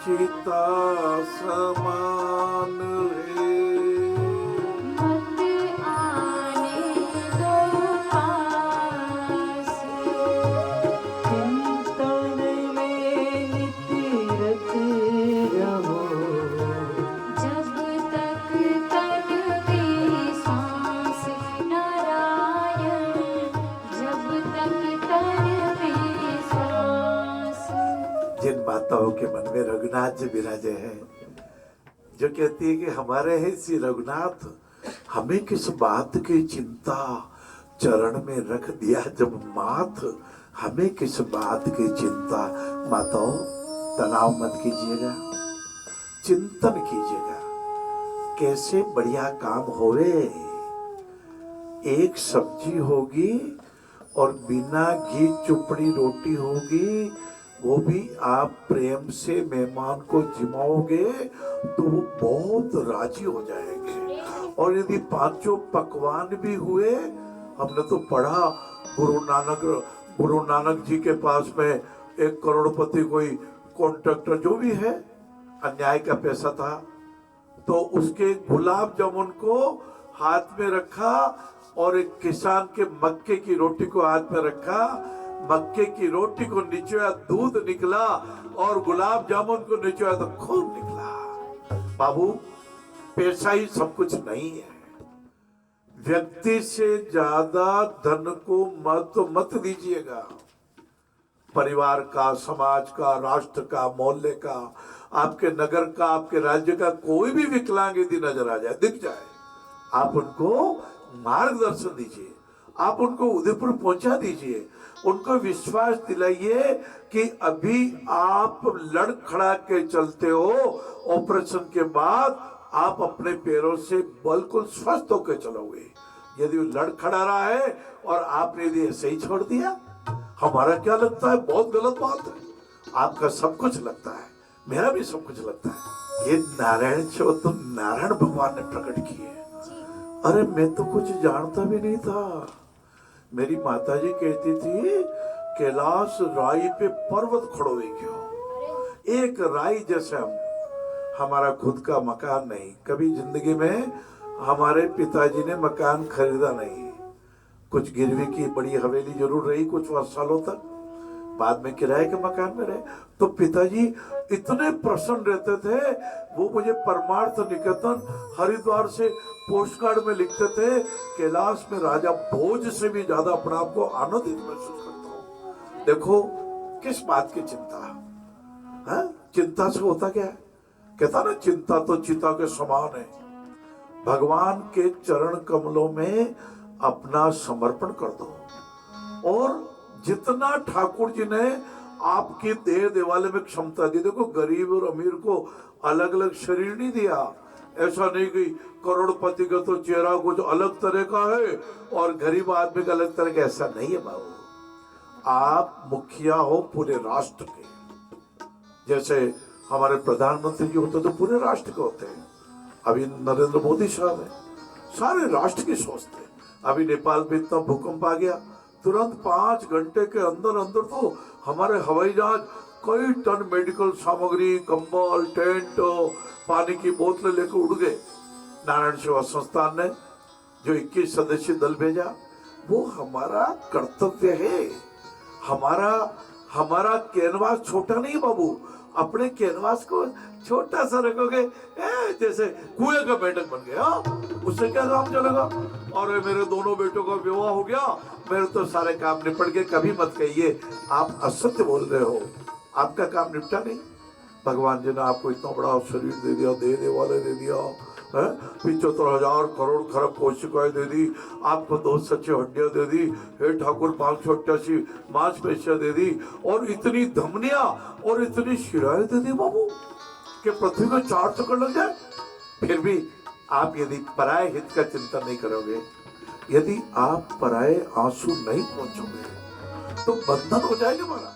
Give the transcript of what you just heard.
चिता समान है। मत आने दो पास, चिंतन में नित रते रहो। जब तक तन में सांस नारायण, जब तक तन में सांस। जिन माताओं के मन में रघुनाथ जी विराजे हैं, जो कहती है कि हमारे हैं श्री रघुनाथ, हमें किस बात की चिंता, चरण में रख दिया जब माथ, हमें किस बात की चिंता। माताओं, तनाव मत कीजिएगा, चिंतन कीजिएगा, कैसे बढ़िया काम होवे। एक सब्जी होगी और बिना घी चुपड़ी रोटी होगी, वो भी आप प्रेम से मेहमान को जिमाओगे तो वो बहुत राजी हो जाएंगे। और यदि पांचों पकवान भी हुए, हमने तो पढ़ा गुरु नानक जी के पास में एक करोड़पति कोई कॉन्ट्रैक्टर जो भी है, अन्याय का पैसा था, तो उसके गुलाब जामुन को हाथ में रखा और एक किसान के मक्के की रोटी को हाथ में रखा। मक्के की रोटी को निचोया, दूध निकला, और गुलाब जामुन को निचोया तो खून निकला। बाबू, पैसा ही सब कुछ नहीं है। व्यक्ति से ज्यादा धन को मत दीजिएगा। परिवार का, समाज का, राष्ट्र का, मोहल्ले का, आपके नगर का, आपके राज्य का कोई भी विकलांग यदि नजर आ जाए, दिख जाए, आप उनको मार्गदर्शन दीजिए, आप उनको उदयपुर पहुंचा दीजिए, उनको विश्वास दिलाइए कि अभी आप लड़खड़ा के चलते हो, ऑपरेशन के बाद आप अपने पैरों से बिल्कुल स्वस्थ होकर चलोगे। यदि वो लड़खड़ा रहा है और आपने यदि ऐसे ही छोड़ दिया, हमारा क्या लगता है, बहुत गलत बात है। आपका सब कुछ लगता है, मेरा भी सब कुछ लगता है। ये नारायण जो तो नारायण भगवान ने प्रकट किए। अरे मैं तो कुछ जानता भी नहीं था। मेरी माताजी कहती थी, कैलाश राई पे पर्वत खड़ोए क्यों। एक राई जैसे हमारा खुद का मकान नहीं, कभी जिंदगी में हमारे पिताजी ने मकान खरीदा नहीं। कुछ गिरवी की बड़ी हवेली जरूर रही कुछ सालों तक, बाद में किराए के मकान में रहे। तो पिताजी इतने प्रसन्न रहते थे, वो मुझे परमार्थ निकेतन हरिद्वार से पोस्ट कार्ड में लिखते थे, कैलाश में राजा भोज से भी ज्यादा अपने आप को आनंदित महसूस करता हूँ। देखो किस बात की चिंता है, चिंता से होता क्या है। कहता ना, चिंता तो चिता के समान है। भगवान के चरण कमलों में अपना समर्पण कर दो, और जितना ठाकुर जी ने आपकी देह देवाले में क्षमता दी। देखो, गरीब और अमीर को अलग अलग शरीर नहीं दिया। ऐसा नहीं कि करोड़पति का तो चेहरा कुछ अलग तरह का है और गरीब आदमी का अलग तरह का, ऐसा नहीं है बाबू। आप मुखिया हो पूरे राष्ट्र के, जैसे हमारे प्रधानमंत्री जी होते तो पूरे राष्ट्र के होते हैं। अभी नरेंद्र मोदी साहब है, सारे राष्ट्र की सोचते हैं। अभी नेपाल में इतना भूकंप आ गया, तुरंत 5 घंटे के अंदर अंदर तो हमारे हवाई जहाज कई टन मेडिकल सामग्री, कंबल, टेंट, पानी की बोतलें लेकर उड़ गए। नारायण सेवा संस्थान ने जो 21 सदस्यीय दल भेजा, वो हमारा कर्तव्य है। हमारा कैनवास छोटा नहीं बाबू। अपने कैनवास को छोटा सा रखोगे, जैसे कुएं का बैठक बन गया, उससे क्या काम चलेगा। और मेरे दोनों बेटों का विवाह हो गया, मेरे तो सारे काम निपट गए। कभी मत कहिए आप असत्य बोल रहे हो, आपका काम निपटा नहीं। भगवान जी ने आपको इतना बड़ा शरीर दे दिया, दे वाले दे दिया है, 75,000 करोड़ खरब कोशिकाएं दे दी आपको, 2 सच्चे हड्डियां दे दी, हे ठाकुर 588 मांसपेशियां दे दी, और इतनी धमनियां और इतनी शिराएं दे दी बाबू कि पृथ्वी को 4 चक्कर लग जाए। फिर भी आप यदि पराये हित का चिंतन नहीं करोगे, यदि आप पराये आंसू नहीं पहुंचोगे, तो बंधन हो जाएगा हमारा।